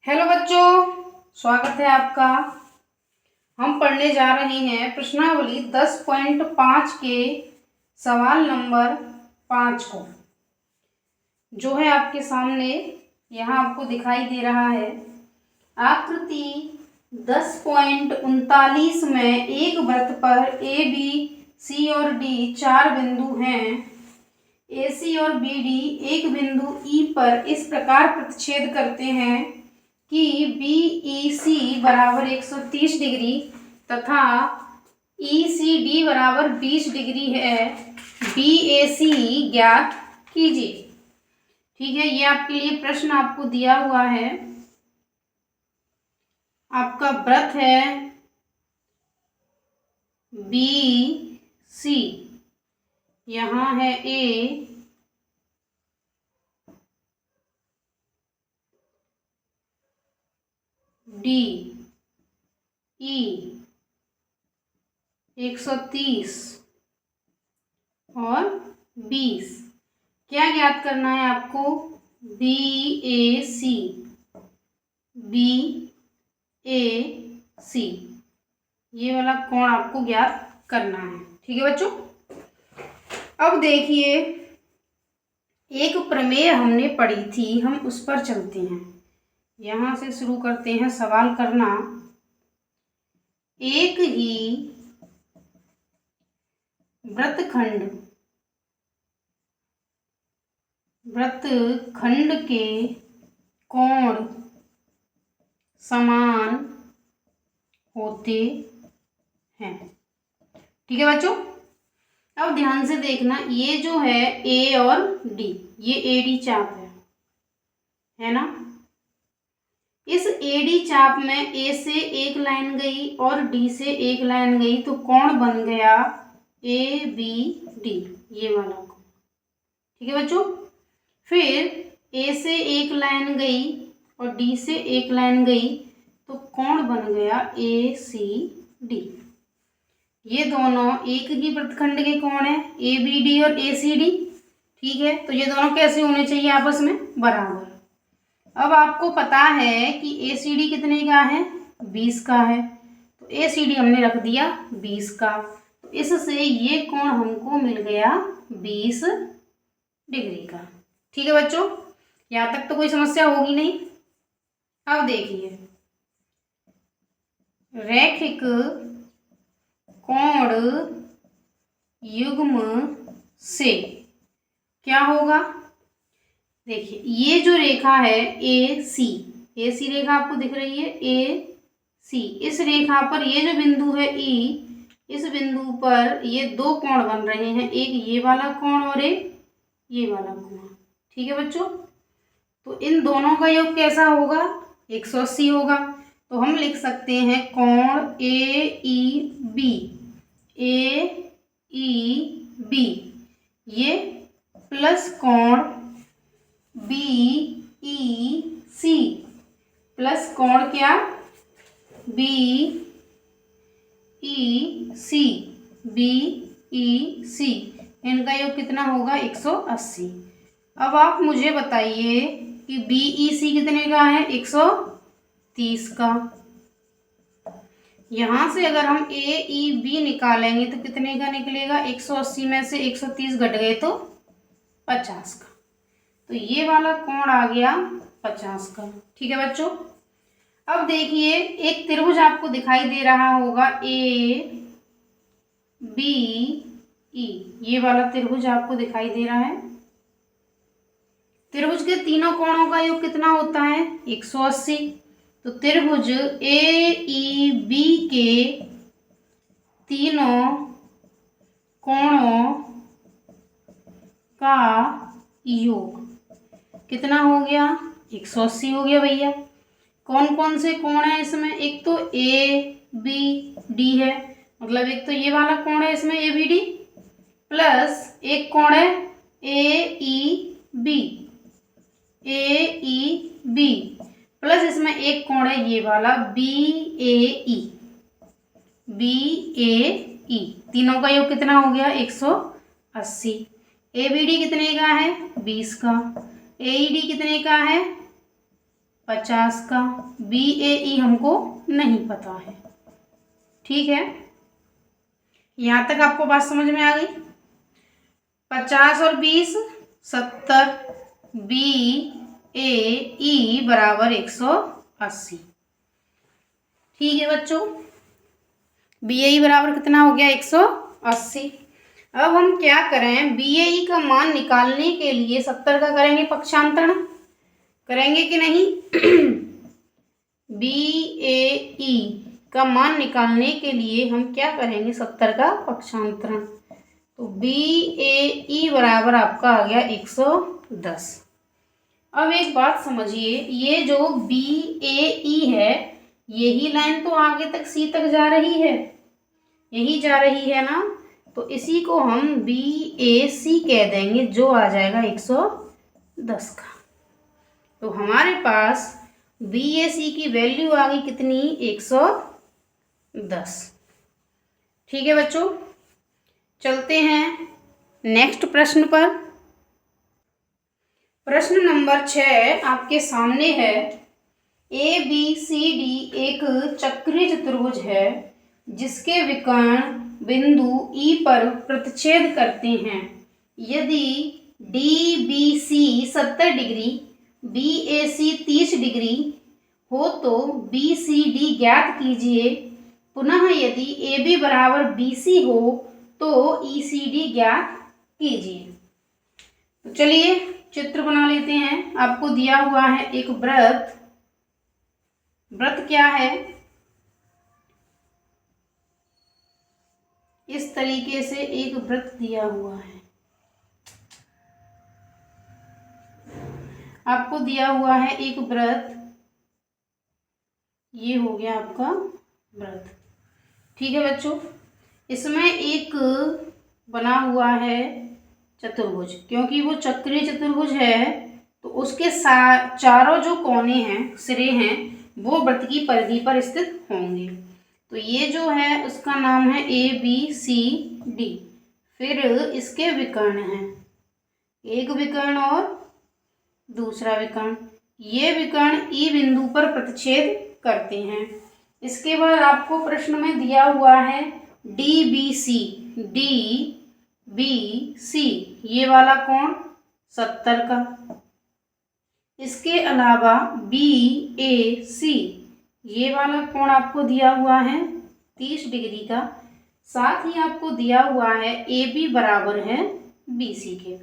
Hello बच्चों, स्वागत है आपका। हम पढ़ने जा रहे हैं प्रश्नावली 10.5 के सवाल नंबर 5 को, जो है आपके सामने यहाँ आपको दिखाई दे रहा है। आकृति 10.39 में एक वृत्त पर ए, बी, सी और डी 4 बिंदु हैं। ए, सी और बी, डी एक बिंदु ई पर इस प्रकार प्रतिच्छेद करते हैं कि बी ई सी बराबर 130 डिग्री तथा ई सी डी बराबर 20 डिग्री है। बी ए सी ज्ञात कीजिए। ठीक है, ये आपके लिए प्रश्न आपको दिया हुआ है। आपका वृत्त है बी सी, यहाँ है ए, डी, ई 130 और 20। क्या ज्ञात करना है आपको? B A C, B A सी, ये वाला कोण आपको ज्ञात करना है। ठीक है बच्चों, अब देखिए, एक प्रमेय हमने पढ़ी थी, हम उस पर चलते हैं। यहाँ से शुरू करते हैं सवाल करना। एक ही वृत्तखंड के कोण समान होते हैं। ठीक है बच्चों, अब ध्यान से देखना, ये जो है ए और डी, ये ए डी चाप है ना। इस ए डी चाप में ए से एक लाइन गई और डी से एक लाइन गई, तो कोण बन गया ए बी डी, ये वाला कोण। ठीक है बच्चों, फिर ए से एक लाइन गई और डी से एक लाइन गई, तो कोण बन गया ए सी डी। ये दोनों एक ही वृत्तखंड के कोण है, ए बी डी और ए सी डी। ठीक है, तो ये दोनों कैसे होने चाहिए? आपस में बराबर। अब आपको पता है कि ए सी डी कितने का है? 20 का है, तो ए सी डी हमने रख दिया 20 का, तो इससे ये कोण हमको मिल गया 20 डिग्री का। ठीक है बच्चों, यहाँ तक तो कोई समस्या होगी नहीं। अब देखिए, रैखिक कोण युग्म से क्या होगा? देखिए, ये जो रेखा है ए सी रेखा आपको दिख रही है, ए सी, इस रेखा पर ये जो बिंदु है ई, इस बिंदु पर ये दो कोण बन रहे हैं, एक ये वाला कोण और एक ये वाला कोण। ठीक है बच्चों, तो इन दोनों का योग कैसा होगा? 180 होगा। तो हम लिख सकते हैं कोण ए ई बी, ये प्लस कोण बी ई सी, प्लस कोण क्या? बी ई सी, इनका योग कितना होगा? 180। अब आप मुझे बताइए कि बी ई सी कितने का है? 130 का। यहाँ से अगर हम ए ई बी निकालेंगे तो कितने का निकलेगा? 180 में से 130 घट गए तो 50 का। तो ये वाला कोण आ गया 50 का। ठीक है बच्चों, अब देखिए, एक त्रिभुज आपको दिखाई दे रहा होगा ए बी ई, ये वाला त्रिभुज आपको दिखाई दे रहा है। त्रिभुज के तीनों कोणों का योग कितना होता है? 180। तो त्रिभुज ए ई बी के तीनों कोणों का योग कितना हो गया? 180 हो गया भैया। कौन कौन से कोण है इसमें? एक तो ए बी डी है, मतलब एक तो ये वाला कोण है इसमें ए बी डी, प्लस एक कोण है ए ई बी, प्लस इसमें एक कोण है ये वाला बी ए ई। तीनों का योग कितना हो गया? 180। ए बी डी कितने का है? 20 का। ए ई डी कितने का है? 50 का, BAE हमको नहीं पता है। ठीक है, यहाँ तक आपको बात समझ में आ गई। 50 और 20 70, BAE बराबर 180। ठीक है बच्चों, BAE बराबर कितना हो गया? 180। अब हम क्या करें, BAE का मान निकालने के लिए 70 का करेंगे पक्षांतरण, करेंगे कि नहीं? BAE का मान निकालने के लिए हम क्या करेंगे? 70 का पक्षांतरण। तो BAE बराबर आपका आ गया 110। अब एक बात समझिए, ये जो BAE है, यही लाइन तो आगे तक C तक जा रही है, यही जा रही है ना, तो इसी को हम BAC कह देंगे, जो आ जाएगा 110 का। तो हमारे पास BAC की वैल्यू आ गई कितनी? 110। ठीक है बच्चों, चलते हैं नेक्स्ट प्रश्न पर। प्रश्न नंबर 6 आपके सामने है। ABCD एक चक्रीय चतुर्भुज है जिसके विकर्ण बिंदु E पर प्रतिच्छेद करते हैं। यदि DBC 70 डिग्री, BAC 30 डिग्री हो तो BCD ज्ञात कीजिए। पुनः यदि AB बराबर BC हो तो ECD ज्ञात कीजिए। तो चलिए चित्र बना लेते हैं। आपको दिया हुआ है एक वृत्त। वृत्त क्या है? इस तरीके से एक वृत्त दिया हुआ है। आपको दिया हुआ है एक वृत्त, ये हो गया आपका वृत्त। ठीक है बच्चों, इसमें एक बना हुआ है चतुर्भुज, क्योंकि वो चक्रीय चतुर्भुज है तो उसके चारों जो कोने हैं, सिरे हैं, वो वृत्त की परिधि पर स्थित होंगे। तो ये जो है उसका नाम है ABCD। फिर इसके विकर्ण हैं, एक विकर्ण और दूसरा विकर्ण। ये विकर्ण E बिंदु पर प्रतिच्छेद करते हैं। इसके बाद आपको प्रश्न में दिया हुआ है DBC, DBC ये वाला कोण 70 का। इसके अलावा BAC ये वाला कोण आपको दिया हुआ है 30 डिग्री का। साथ ही आपको दिया हुआ है AB बराबर है BC के।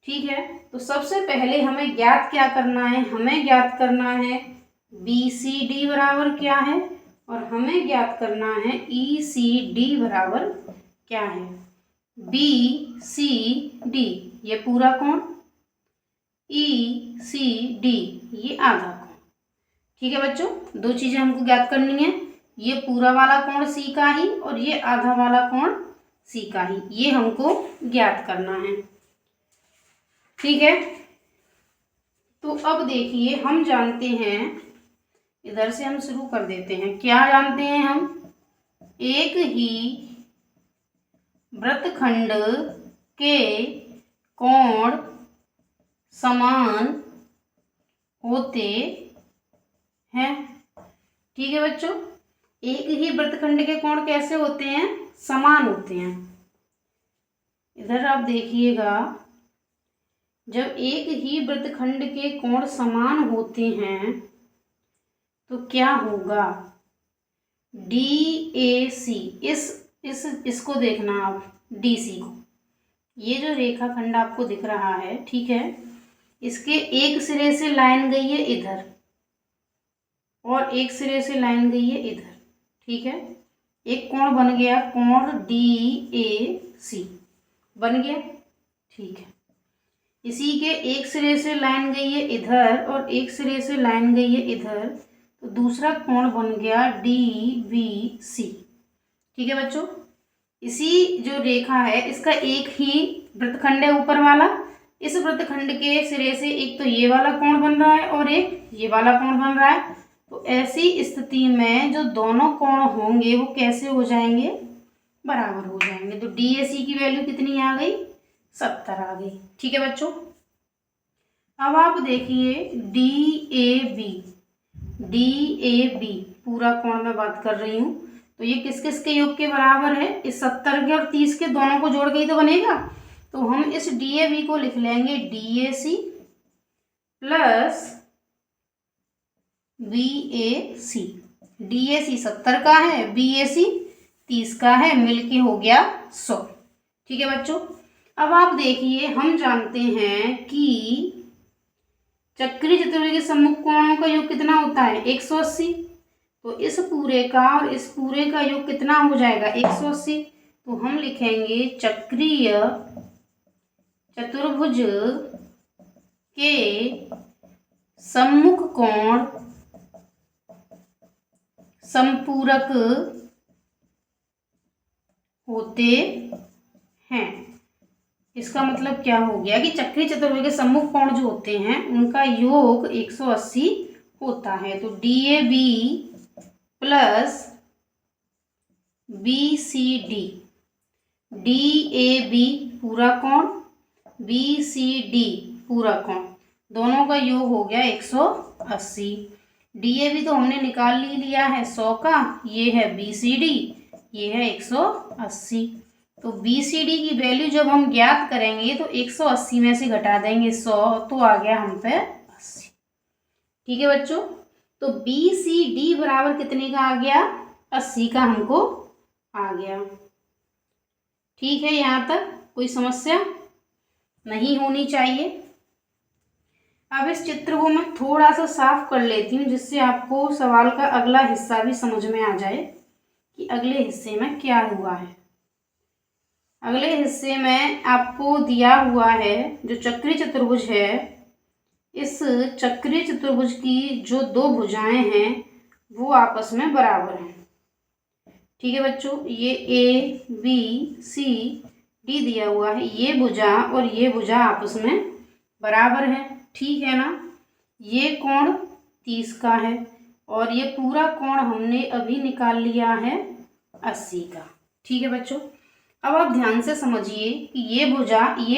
ठीक है, तो सबसे पहले हमें ज्ञात क्या करना है? हमें ज्ञात करना है BCD बराबर क्या है, और हमें ज्ञात करना है ECD बराबर क्या है। BCD ये पूरा कोण, ECD ये आधा कोण। ठीक है बच्चों, दो चीजें हमको ज्ञात करनी है, ये पूरा वाला कोण C का ही और ये आधा वाला कोण C का ही, ये हमको ज्ञात करना है। ठीक है, तो अब देखिए हम जानते हैं, इधर से हम शुरू कर देते हैं। क्या जानते हैं हम? एक ही वृत्तखंड के कोण समान होते हैं। ठीक है बच्चों, एक ही वृत्तखंड के कोण कैसे होते हैं? समान होते हैं। इधर आप देखिएगा, जब एक ही वृत्तखंड के कोण समान होते हैं तो क्या होगा? DAC, इसको देखना आप, DC को, ये जो रेखाखंड आपको दिख रहा है, ठीक है, इसके एक सिरे से लाइन गई है इधर और एक सिरे से लाइन गई है इधर। ठीक है, एक कोण बन गया, कोण DAC बन गया। ठीक है, इसी के एक सिरे से लाइन गई है इधर और एक सिरे से लाइन गई है इधर, तो दूसरा कोण बन गया DBC। ठीक है बच्चों, इसी जो रेखा है इसका एक ही वृत्तखंड है ऊपर वाला। इस वृत्तखंड के सिरे से एक तो ये वाला कोण बन रहा है और एक ये वाला कोण बन रहा है। तो ऐसी स्थिति में जो दोनों कोण होंगे वो कैसे हो जाएंगे? बराबर हो जाएंगे। तो DAC की वैल्यू कितनी आ गई? 70 आ गई। ठीक है बच्चों, अब आप देखिए डी ए बी पूरा कोण में बात कर रही हूँ, तो ये किस किस के योग के बराबर है? इस 70 के और 30 के दोनों को जोड़ के ही तो बनेगा। तो हम इस डी ए बी को लिख लेंगे D A C plus B A C. D A C 70 का है, बी ए सी 30 का है, मिलके हो गया 100। ठीक है बच्चों, अब आप देखिए हम जानते हैं कि चक्रीय चतुर्भुज के सम्मुख कोणों का योग कितना होता है? 180। तो इस पूरे का और इस पूरे का योग कितना हो जाएगा? 180। तो हम लिखेंगे चक्रीय चतुर्भुज के सम्मुख कोण संपूरक होते हैं। इसका मतलब क्या हो गया कि चक्रीय चतुर्भुज के सम्मुख कोण जो होते हैं उनका योग 180 होता है। तो D A B plus B C D, D A B पूरा कोण, बी सी डी पूरा कोण, दोनों का योग हो गया 180। डी ए बी तो हमने निकाल लिया है 100 का, ये है बी सी डी, ये है 180। तो बी सी डी की वैल्यू जब हम ज्ञात करेंगे तो 180 में से घटा देंगे 100, तो आ गया हम पे 80। ठीक है बच्चों, तो बी सी डी बराबर कितने का आ गया? 80 का हमको आ गया। ठीक है, यहाँ तक कोई समस्या नहीं होनी चाहिए। अब इस चित्र को मैं थोड़ा सा साफ कर लेती हूँ जिससे आपको सवाल का अगला हिस्सा भी समझ में आ जाए कि अगले हिस्से में क्या हुआ है। अगले हिस्से में आपको दिया हुआ है जो चक्रीय चतुर्भुज है, इस चक्रीय चतुर्भुज की जो दो भुजाएं हैं वो आपस में बराबर हैं। ठीक है बच्चों, ये ए बी सी डी दिया हुआ है, ये भुजा और ये भुजा आपस में बराबर है। ठीक है ना, ये कोण 30 का है और ये पूरा कोण हमने अभी निकाल लिया है 80 का। ठीक है बच्चों, अब आप ध्यान से समझिए कि ये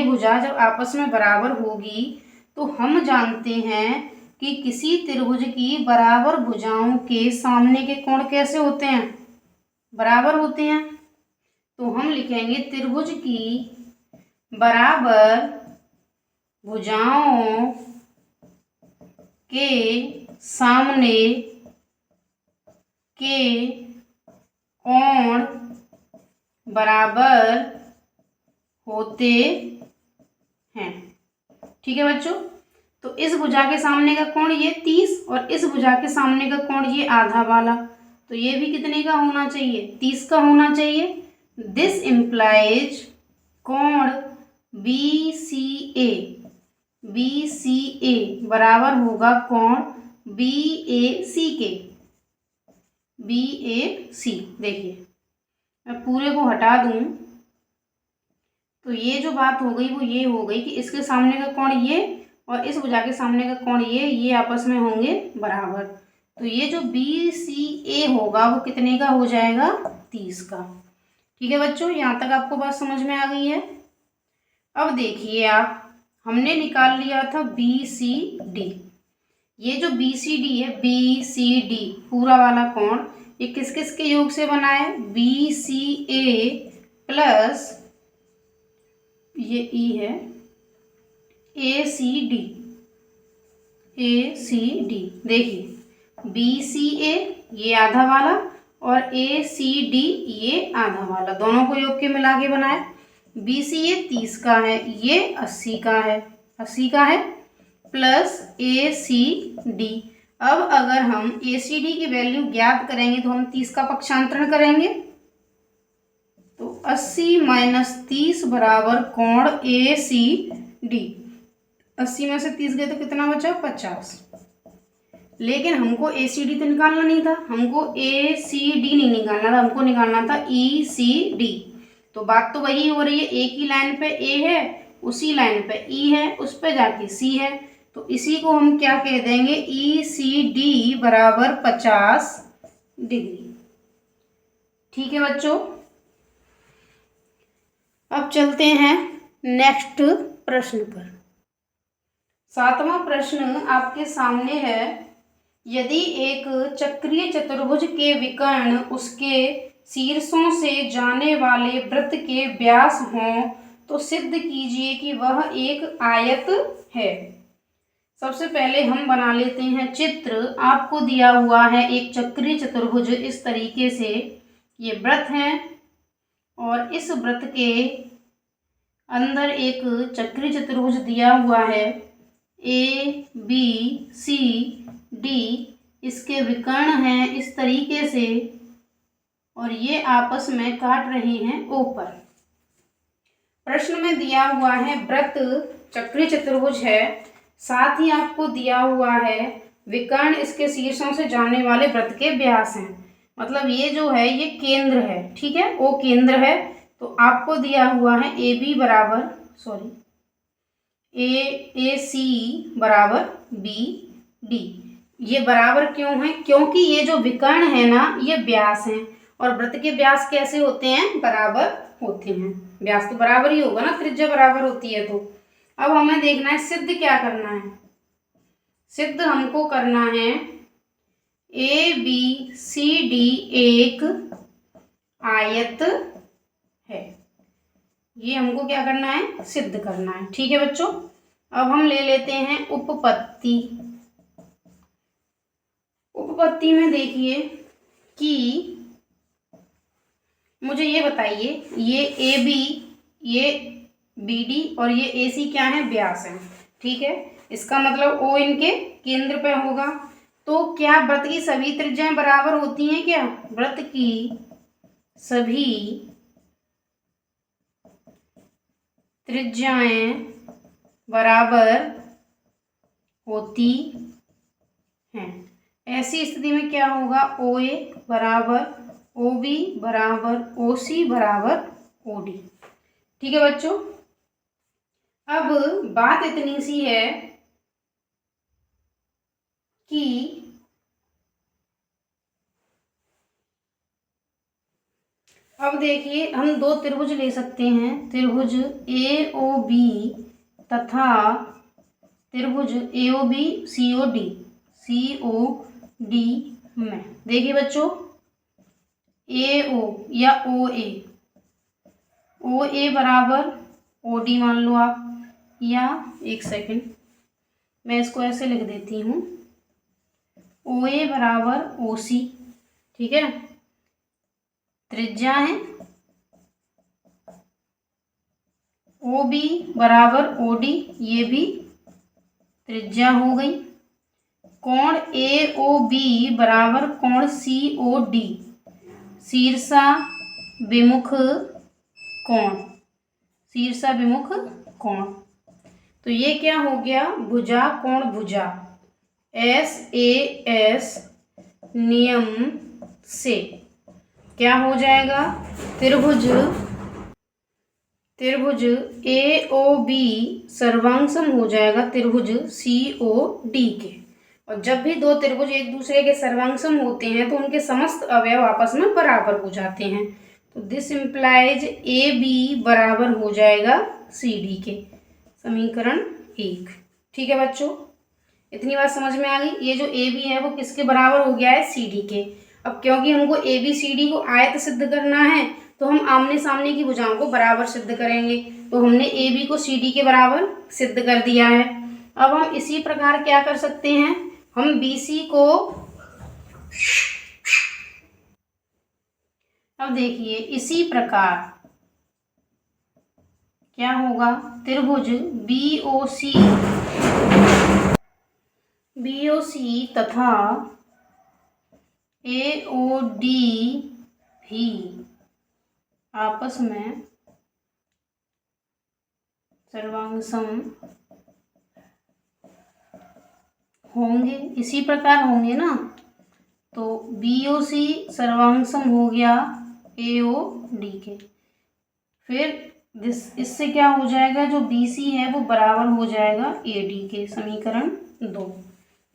भुजा जब आपस में बराबर होगी तो हम जानते हैं कि किसी त्रिभुज की बराबर भुजाओं के सामने के कोण कैसे होते हैं? बराबर होते हैं। तो हम लिखेंगे त्रिभुज की बराबर भुजाओं के सामने के कोण बराबर होते हैं। ठीक है बच्चों, तो इस भुजा के सामने का कोण ये 30 और इस भुजा के सामने का कोण ये आधा वाला, तो ये भी कितने का होना चाहिए? 30 का होना चाहिए। दिस इम्प्लाइज कोण बी सी ए बराबर होगा कोण बी ए सी के। बी ए सी, देखिए मैं पूरे को हटा दूं तो ये जो बात हो गई वो ये हो गई कि इसके सामने का कोण ये और इस भुजा के सामने का कोण ये आपस में होंगे बराबर। तो ये जो बी सी ए होगा वो कितने का हो जाएगा? 30 का। ठीक है बच्चों, यहाँ तक आपको बात समझ में आ गई है। अब देखिए आप, हमने निकाल लिया था बी सी डी। ये जो बी सी डी है, बी सी डी पूरा वाला कोण, ये किस किस के योग से बना है? बी सी ए प्लस ये ई है ए सी डी। देखिए बी सी ए ये आधा वाला और ए सी डी ये आधा वाला, दोनों को योग के मिला के बनाए। बी सी ए 30 का है, ये 80 का है प्लस ए सी डी। अब अगर हम ए सी डी की वैल्यू ज्ञात करेंगे तो हम 30 का पक्षांतरण करेंगे, तो 80 माइनस 30 बराबर कोण ए सी डी। 80 में से 30 गए तो कितना बचा? 50। लेकिन हमको ए सी डी तो निकालना नहीं था, हमको ए सी डी नहीं निकालना था, हमको निकालना था ई सी डी। तो बात तो वही हो रही है, एक ही लाइन पे ए है, उसी लाइन पे ई है, उस पे जाके सी है, तो इसी को हम क्या कह देंगे? ई सी डी बराबर 50 डिग्री। ठीक है बच्चों, अब चलते हैं नेक्स्ट प्रश्न पर। 7वां प्रश्न आपके सामने है, यदि एक चक्रीय चतुर्भुज के विकर्ण उसके शीर्षों से जाने वाले वृत्त के व्यास हों तो सिद्ध कीजिए कि वह एक आयत है। सबसे पहले हम बना लेते हैं चित्र। आपको दिया हुआ है एक चक्रीय चतुर्भुज इस तरीके से, ये वृत्त है और इस वृत्त के अंदर एक चक्रीय चतुर्भुज दिया हुआ है ए बी सी डी। इसके विकर्ण हैं इस तरीके से और ये आपस में काट रहे हैं ओ पर। प्रश्न में दिया हुआ है वृत्त चक्रीय चतुर्भुज है, साथ ही आपको दिया हुआ है विकर्ण इसके शीर्षों से जाने वाले वृत्त के व्यास हैं। मतलब ये जो है ये केंद्र है, ठीक है, ओ केंद्र है। तो आपको दिया हुआ है ए बी बराबर ए सी बराबर बी डी। ये बराबर क्यों है? क्योंकि ये जो विकर्ण है ना ये व्यास हैं और वृत्त के व्यास कैसे होते हैं? बराबर होते हैं। व्यास तो बराबर ही होगा ना, त्रिज्या बराबर होती है। तो अब हमें देखना है सिद्ध क्या करना है। सिद्ध हमको करना है ए बी सी डी एक आयत है। ये हमको क्या करना है? सिद्ध करना है। ठीक है बच्चों, अब हम ले लेते हैं उपपत्ति। उपपत्ति में देखिए कि मुझे ये बताइए, ये ए बी, ये बी डी और ये ए सी क्या है? व्यास है। ठीक है, इसका मतलब ओ इनके केंद्र पे होगा। तो क्या वृत्त की सभी त्रिज्याएं बराबर होती हैं? क्या वृत्त की सभी त्रिज्याएं बराबर होती हैं? ऐसी स्थिति में क्या होगा? ओ ए बराबर ओ बी बराबर ओ सी बराबर ओ डी। ठीक है बच्चों, अब बात इतनी सी है कि अब देखिए हम दो त्रिभुज ले सकते हैं, त्रिभुज ए ओ बी तथा त्रिभुज ए O B C O D में। देखिए बच्चों, ए ओ या ओ ए बराबर ओ डी मान लो आप, या एक सेकंड मैं इसको ऐसे लिख देती हूँ, ओ ए बराबर ओ सी। ठीक है, त्रिज्या है। ओ बी बराबर ओ डी, ये भी त्रिज्या हो गई। कोण ए ओ बी बराबर कोण सी ओ डी, शीर्षा विमुख कोण, शीर्षा विमुख कोण। तो ये क्या हो गया? भुजा कोण भुजा, एस ए एस नियम से क्या हो जाएगा? त्रिभुज ए ओ बी सर्वांगसम हो जाएगा त्रिभुज सी ओ डी के। और जब भी दो त्रिभुज एक दूसरे के सर्वांगसम होते हैं तो उनके समस्त अवयव आपस में बराबर हो जाते हैं। तो दिस इम्प्लाइज ए बी बराबर हो जाएगा सी डी के, समीकरण 1। ठीक है बच्चों, इतनी बात समझ में आ गई। ये जो ए बी है वो किसके बराबर हो गया है? सी डी के। अब क्योंकि हमको ए बी सी डी को आयत सिद्ध करना है तो हम आमने सामने की भुजाओं को बराबर सिद्ध करेंगे। तो हमने ए बी को सी डी के बराबर सिद्ध कर दिया है। अब हम इसी प्रकार क्या कर सकते हैं? हम बी सी को, अब देखिए इसी प्रकार क्या होगा? त्रिभुज बी ओ सी तथा ए ओ डी भी आपस में सर्वांगसम होंगे। इसी प्रकार होंगे ना, तो बी ओ सी सर्वांगसम हो गया ए ओ डी के। फिर इससे क्या हो जाएगा? जो बी सी है वो बराबर हो जाएगा ए डी के, समीकरण 2।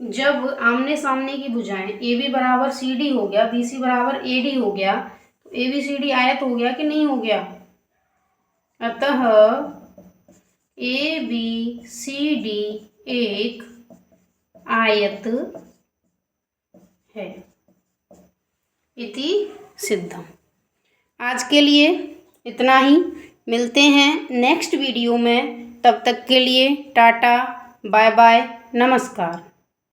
जब आमने सामने की भुजाएं ए बी बराबर सी डी हो गया, बी सी बराबर ए डी हो गया, तो ए बी सी डी आयत हो गया कि नहीं हो गया? अतः ए बी सी डी एक आयत है इति सिद्धम। आज के लिए इतना ही, मिलते हैं नेक्स्ट वीडियो में। तब तक के लिए टाटा, बाय बाय, नमस्कार।